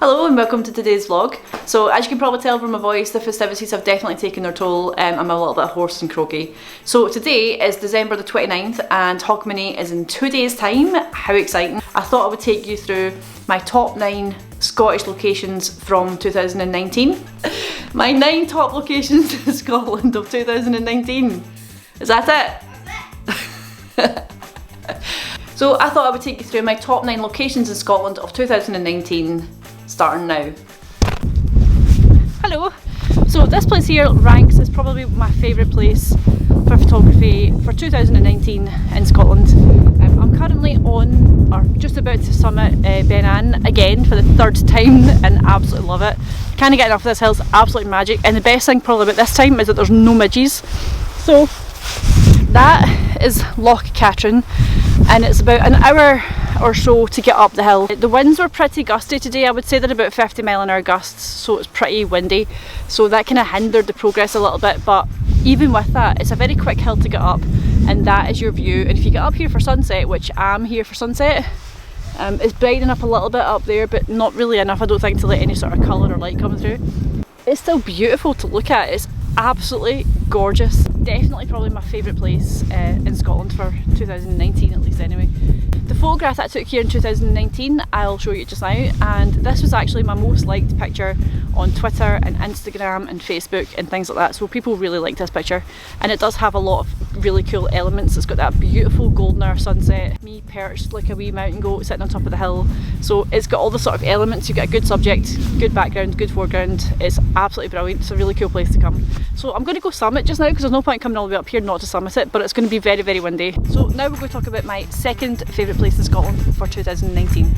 Hello and welcome to today's vlog. So as you can probably tell from my voice, the festivities have definitely taken their toll. I'm a little bit hoarse and croaky. So today is December the 29th and Hogmanay is in 2 days time. How exciting. I thought I would take you through my top 9 Scottish locations from 2019. My 9 top locations in Scotland of 2019. Is that it? So I thought I would take you through my top 9 locations in Scotland of 2019, starting now. Hello! So this place here ranks as probably my favourite place for photography for 2019 in Scotland. I'm currently on, or just about to summit Ben Ann again for the 3rd time and absolutely love it. Can't get enough of this hill, it's absolutely magic, and the best thing probably about this time is that there's no midges. So that is Loch Katrine and it's about an hour or so to get up the hill. The winds were pretty gusty today. I would say they're about 50 mph gusts, so it's pretty windy, so that kind of hindered the progress a little bit, but even with that it's a very quick hill to get up and that is your view. And if you get up here for sunset, which I'm here for sunset, it's brightening up a little bit up there but not really enough I don't think to let any sort of colour or light come through. It's still beautiful to look at, it's absolutely gorgeous. Definitely probably my favourite place in Scotland for 2019 at least anyway. The photograph that I took here in 2019 I'll show you just now, and this was actually my most liked picture on Twitter and Instagram and Facebook and things like that, so people really liked this picture and it does have a lot of really cool elements. It's got that beautiful golden hour sunset, me perched like a wee mountain goat sitting on top of the hill, so it's got all the sort of elements. You've got a good subject, good background, good foreground. It's absolutely brilliant. It's a really cool place to come. So I'm going to go summit just now because there's no point coming all the way up here not to summit it, but it's going to be very, very windy. So now we're going to talk about my second favourite place in Scotland for 2019.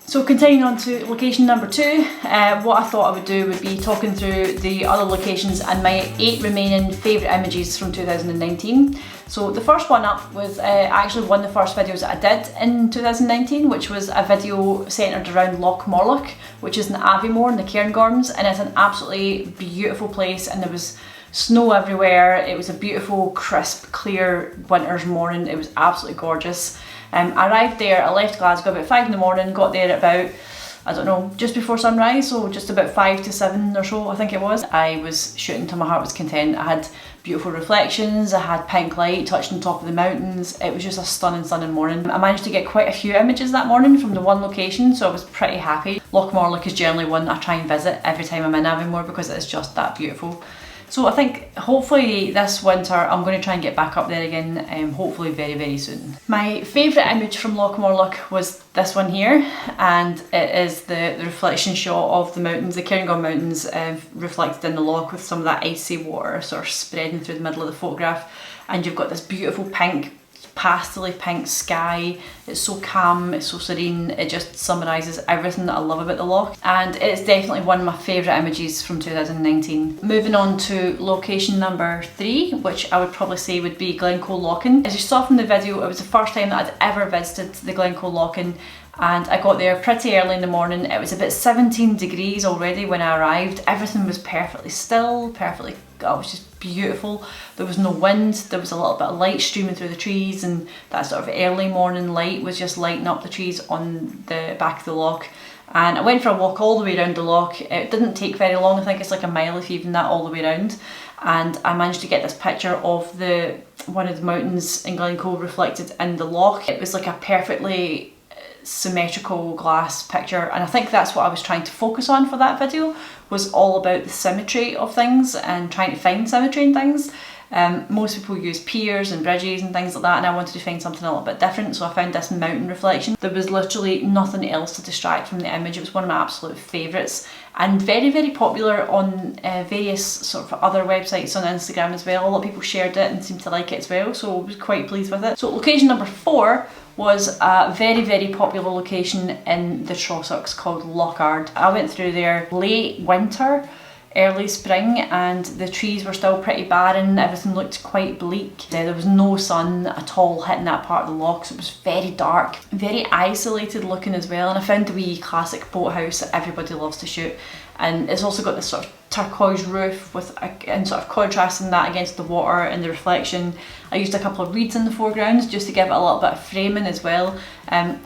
So continuing on to location number 2, what I thought I would do would be talking through the other locations and my 8 remaining favourite images from 2019. So the first one up was actually one of the first videos that I did in 2019, which was a video centred around Loch Morlock, which is in Aviemore in the Cairngorms, and it's an absolutely beautiful place and there was snow everywhere. It was a beautiful, crisp, clear winter's morning. It was absolutely gorgeous. I arrived there, I left Glasgow about 5 in the morning, got there at about, I don't know, just before sunrise, so just about 5 to 7 or so I think it was. I was shooting till my heart was content. I had beautiful reflections, I had pink light touching the top of the mountains. It was just a stunning morning. I managed to get quite a few images that morning from the one location, so I was pretty happy. Loch Morlock is generally one I try and visit every time I'm in Aviemore because it's just that beautiful. So I think hopefully this winter I'm going to try and get back up there again, hopefully very, very soon. My favourite image from Loch Morlock was this one here, and it is the reflection shot of the mountains, the Cairngorm mountains reflected in the loch with some of that icy water sort of spreading through the middle of the photograph, and you've got this beautiful pink, pastel-y pink sky. It's so calm, it's so serene, it just summarises everything that I love about the loch, and it's definitely one of my favourite images from 2019. Moving on to location number 3, which I would probably say would be Glencoe Lochan. As you saw from the video, it was the first time that I'd ever visited the Glencoe Lochan, and I got there pretty early in the morning. It was about 17 degrees already when I arrived. Everything was perfectly still, it was just beautiful. There was no wind, there was a little bit of light streaming through the trees, and that sort of early morning light was just lighting up the trees on the back of the loch. And I went for a walk all the way around the loch. It didn't take very long, I think it's like a mile if even that all the way around, and I managed to get this picture of one of the mountains in Glencoe reflected in the loch. It was like a perfectly symmetrical glass picture, and I think that's what I was trying to focus on for that video, was all about the symmetry of things and trying to find symmetry in things. Most people use piers and bridges and things like that, and I wanted to find something a little bit different, so I found this mountain reflection. There was literally nothing else to distract from the image. It was one of my absolute favourites and very, very popular on various sort of other websites on Instagram as well. A lot of people shared it and seemed to like it as well, so I was quite pleased with it. So location number 4 was a very, very popular location in the Trossachs called Lockhart. I went through there late winter, early spring, and the trees were still pretty barren. Everything looked quite bleak. There was no sun at all hitting that part of the loch, so it was very dark, very isolated looking as well. And I found the wee classic boathouse that everybody loves to shoot, and it's also got this sort of turquoise roof with and sort of contrasting that against the water and the reflection. I used a couple of reeds in the foreground just to give it a little bit of framing as well.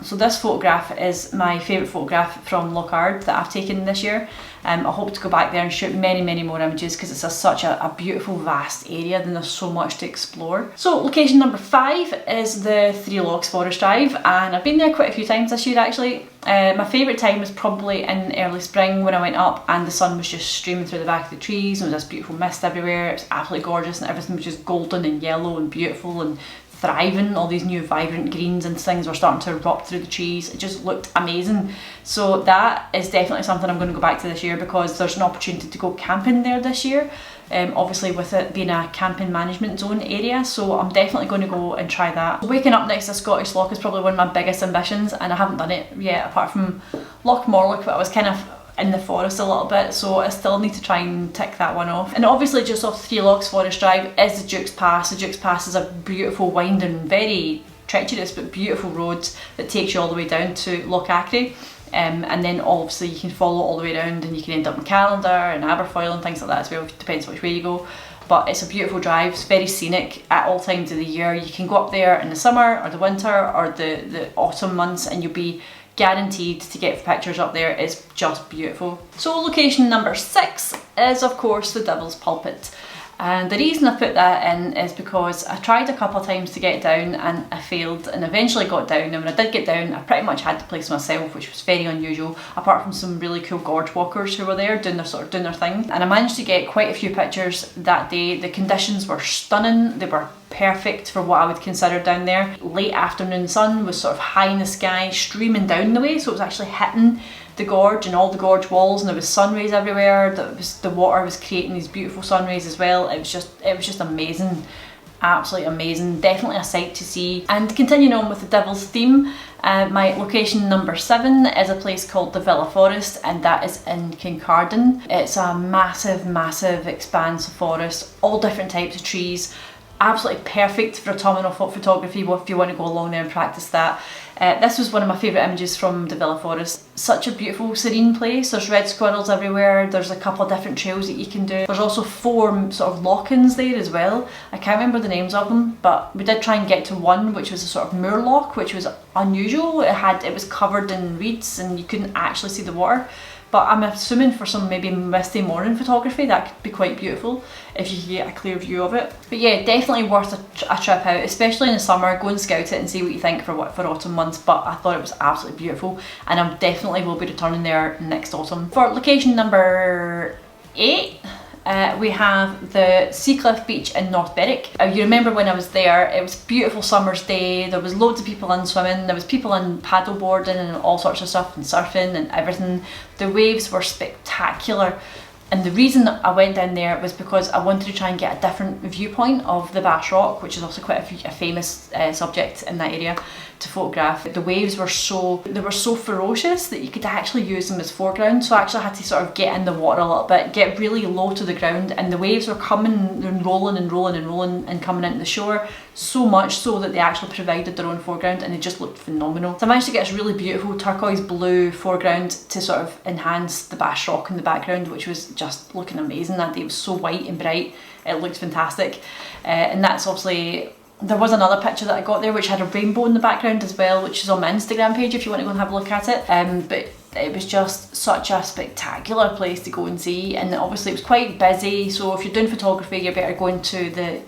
So this photograph is my favourite photograph from Lockhart that I've taken this year. I hope to go back there and shoot many more images because it's such a beautiful vast area and there's so much to explore. So location number 5 is the Three Lochs Forest Drive, and I've been there quite a few times this year actually. My favourite time was probably in early spring when I went up and the sun was just streaming through the back of the trees and there was this beautiful mist everywhere. It was absolutely gorgeous and everything was just golden and yellow and beautiful and thriving. All these new vibrant greens and things were starting to erupt through the trees. It just looked amazing. So that is definitely something I'm going to go back to this year because there's an opportunity to go camping there this year. Obviously with it being a camping management zone area, so I'm definitely going to go and try that. Waking up next to a Scottish loch is probably one of my biggest ambitions, and I haven't done it yet apart from Loch Morlock, but I was kind of in the forest a little bit, so I still need to try and tick that one off. And obviously just off Three Lochs Forest Drive is the Duke's Pass. The Duke's Pass is a beautiful, winding, very treacherous but beautiful road that takes you all the way down to Loch Katrine. And then obviously you can follow all the way around and you can end up in Calendar and Aberfoyle and things like that as well, depends which way you go. But it's a beautiful drive, it's very scenic at all times of the year. You can go up there in the summer or the winter or the autumn months and you'll be guaranteed to get pictures up there. It's just beautiful. So location number 6 is of course the Devil's Pulpit. And the reason I put that in is because I tried a couple of times to get down and I failed and eventually got down, and when I did get down I pretty much had the place myself, which was very unusual, apart from some really cool gorge walkers who were there doing their thing. And I managed to get quite a few pictures that day. The conditions were stunning, they were perfect for what I would consider down there. Late afternoon sun was sort of high in the sky, streaming down the way, so it was actually hitting the gorge and all the gorge walls, and there was sun rays everywhere. The water was creating these beautiful sun rays as well. It was just amazing, absolutely amazing. Definitely a sight to see. And continuing on with the Devil's theme, my location number 7 is a place called the Villa Forest, and that is in Kincardine. It's a massive expanse of forest, all different types of trees. Absolutely perfect for autumnal photography if you want to go along there and practice that. This was one of my favourite images from the Villa Forest. Such a beautiful, serene place. There's red squirrels everywhere. There's a couple of different trails that you can do. There's also 4 sort of loch-ins there as well. I can't remember the names of them, but we did try and get to one, which was a sort of moor loch, which was unusual. It was covered in reeds and you couldn't actually see the water. But I'm assuming for some maybe misty morning photography that could be quite beautiful if you can get a clear view of it. But yeah, definitely worth a trip out, especially in the summer. Go and scout it and see what you think for autumn months. But I thought it was absolutely beautiful and I definitely will be returning there next autumn. For location number 8, we have the Seacliff Beach in North Berwick. You remember when I was there, it was a beautiful summer's day, there was loads of people in swimming, there was people in paddleboarding and all sorts of stuff and surfing and everything. The waves were spectacular. And the reason I went down there was because I wanted to try and get a different viewpoint of the Bass Rock, which is also quite a famous subject in that area to photograph. The waves were so ferocious that you could actually use them as foreground, so I actually had to sort of get in the water a little bit, get really low to the ground, and the waves were coming and rolling and coming into the shore, so much so that they actually provided their own foreground and it just looked phenomenal. So I managed to get this really beautiful turquoise blue foreground to sort of enhance the Bass Rock in the background, which was just looking amazing that day. It was so white and bright, it looked fantastic. And that's obviously, there was another picture that I got there which had a rainbow in the background as well, which is on my Instagram page if you want to go and have a look at it. But it was just such a spectacular place to go and see, and obviously it was quite busy, so if you're doing photography you're better going to the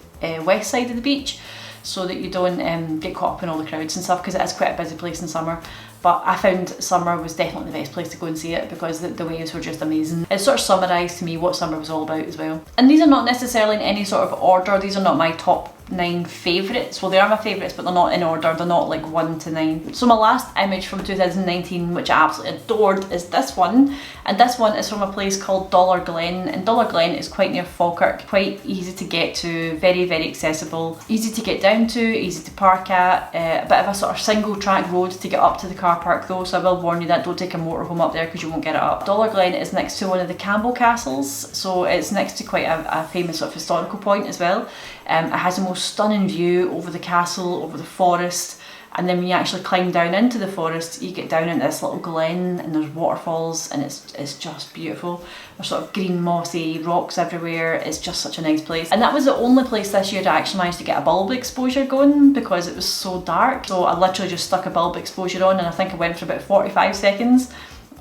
west side of the beach so that you don't get caught up in all the crowds and stuff, because it is quite a busy place in summer. But I found summer was definitely the best place to go and see it because the waves were just amazing. It sort of summarised to me what summer was all about as well. And these are not necessarily in any sort of order, these are not my top 9 favourites. Well, they are my favourites, but they're not in order, they're not like 1 to 9. So my last image from 2019, which I absolutely adored, is this one. And this one is from a place called Glen, and Glen is quite near Falkirk, quite easy to get to, very accessible, easy to get down to, easy to park at, a bit of a sort of single track road to get up to the car park though, so I will warn you that don't take a motorhome up there because you won't get it up. Glen is next to one of the Campbell castles, so it's next to quite a famous sort of historical point as well. It has the most stunning view over the castle, over the forest, And then when you actually climb down into the forest, you get down into this little glen and there's waterfalls, and it's just beautiful. There's sort of green mossy rocks everywhere. It's just such a nice place. And that was the only place this year that I actually managed to get a bulb exposure going because it was so dark. So I literally just stuck a bulb exposure on, and I think I went for about 45 seconds.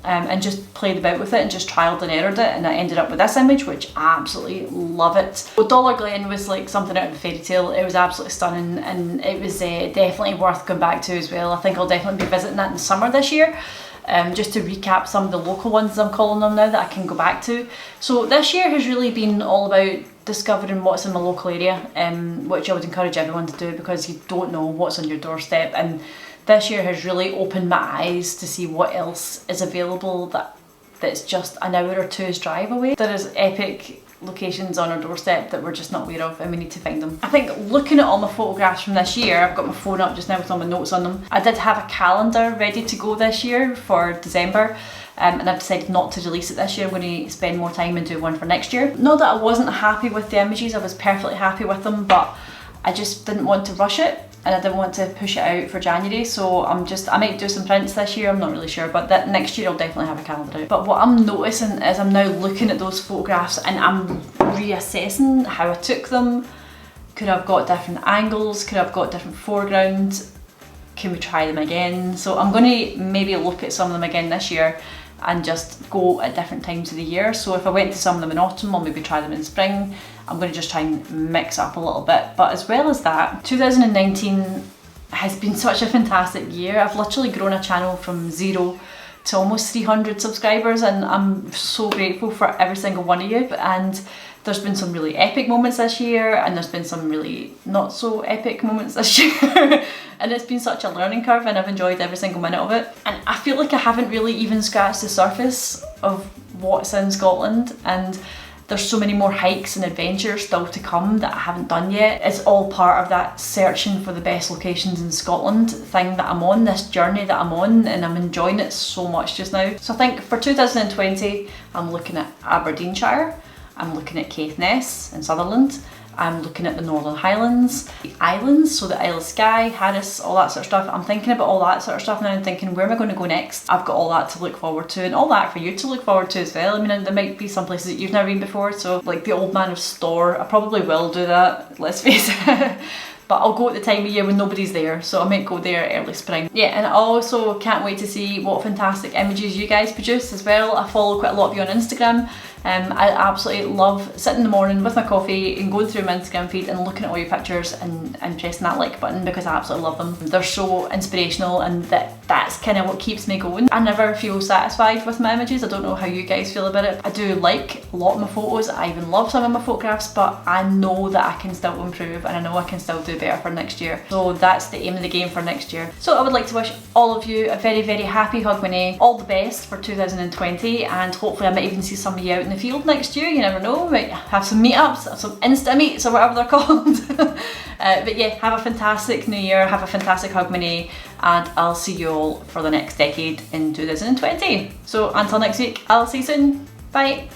And just played about with it and just trialled and errored it, and I ended up with this image, which I absolutely love it. Well, Dollar Glen was like something out of a fairy tale. It was absolutely stunning, and it was definitely worth going back to as well. I think I'll definitely be visiting that in the summer this year. Just to recap some of the local ones, as I'm calling them now, that I can go back to. So this year has really been all about discovering what's in my local area, which I would encourage everyone to do, because you don't know what's on your doorstep. And this year has really opened my eyes to see what else is available that's just an hour or two's drive away. There is epic locations on our doorstep that we're just not aware of, and we need to find them. I think looking at all my photographs from this year, I've got my phone up just now with all my notes on them. I did have a calendar ready to go this year for December, and I've decided not to release it this year. I'm going to spend more time and do one for next year. Not that I wasn't happy with the images, I was perfectly happy with them, but I just didn't want to rush it, and I didn't want to push it out for January, so I might do some prints this year, I'm not really sure, but that next year I'll definitely have a calendar out. But what I'm noticing is I'm now looking at those photographs and I'm reassessing how I took them. Could I have got different angles? Could I have got different foregrounds? Can we try them again? So I'm going to maybe look at some of them again this year and just go at different times of the year. So if I went to some of them in autumn, I'll maybe try them in spring. I'm going to just try and mix up a little bit. But as well as that, 2019 has been such a fantastic year. I've literally grown a channel from 0 to almost 300 subscribers, and I'm so grateful for every single one of you. And there's been some really epic moments this year, and there's been some really not so epic moments this year. And it's been such a learning curve, and I've enjoyed every single minute of it. And I feel like I haven't really even scratched the surface of what's in Scotland, and there's so many more hikes and adventures still to come that I haven't done yet. It's all part of that searching for the best locations in Scotland thing that I'm on, this journey that I'm on, and I'm enjoying it so much just now. So I think for 2020, I'm looking at Aberdeenshire, I'm looking at Caithness in Sutherland, I'm looking at the Northern Highlands, the islands, so the Isle of Skye, Harris, all that sort of stuff. I'm thinking about all that sort of stuff now and thinking, where am I going to go next? I've got all that to look forward to, and all that for you to look forward to as well. I mean, there might be some places that you've never been before, so like the Old Man of Storr, I probably will do that, let's face it. But I'll go at the time of year when nobody's there, so I might go there early spring. Yeah, and I also can't wait to see what fantastic images you guys produce as well. I follow quite a lot of you on Instagram. I absolutely love sitting in the morning with my coffee and going through my Instagram feed and looking at all your pictures and pressing that like button, because I absolutely love them. They're so inspirational, and that's kind of what keeps me going. I never feel satisfied with my images. I don't know how you guys feel about it. I do like a lot of my photos, I even love some of my photographs, but I know that I can still improve, and I know I can still do better for next year. So that's the aim of the game for next year. So I would like to wish all of you a very, very happy Hogmanay, all the best for 2020, and hopefully I might even see some of you out in the field next year, you never know. We might have some meetups, some Insta meets or whatever they're called. But yeah, have a fantastic new year, have a fantastic Hogmanay, and I'll see you all for the next decade in 2020. So until next week, I'll see you soon. Bye.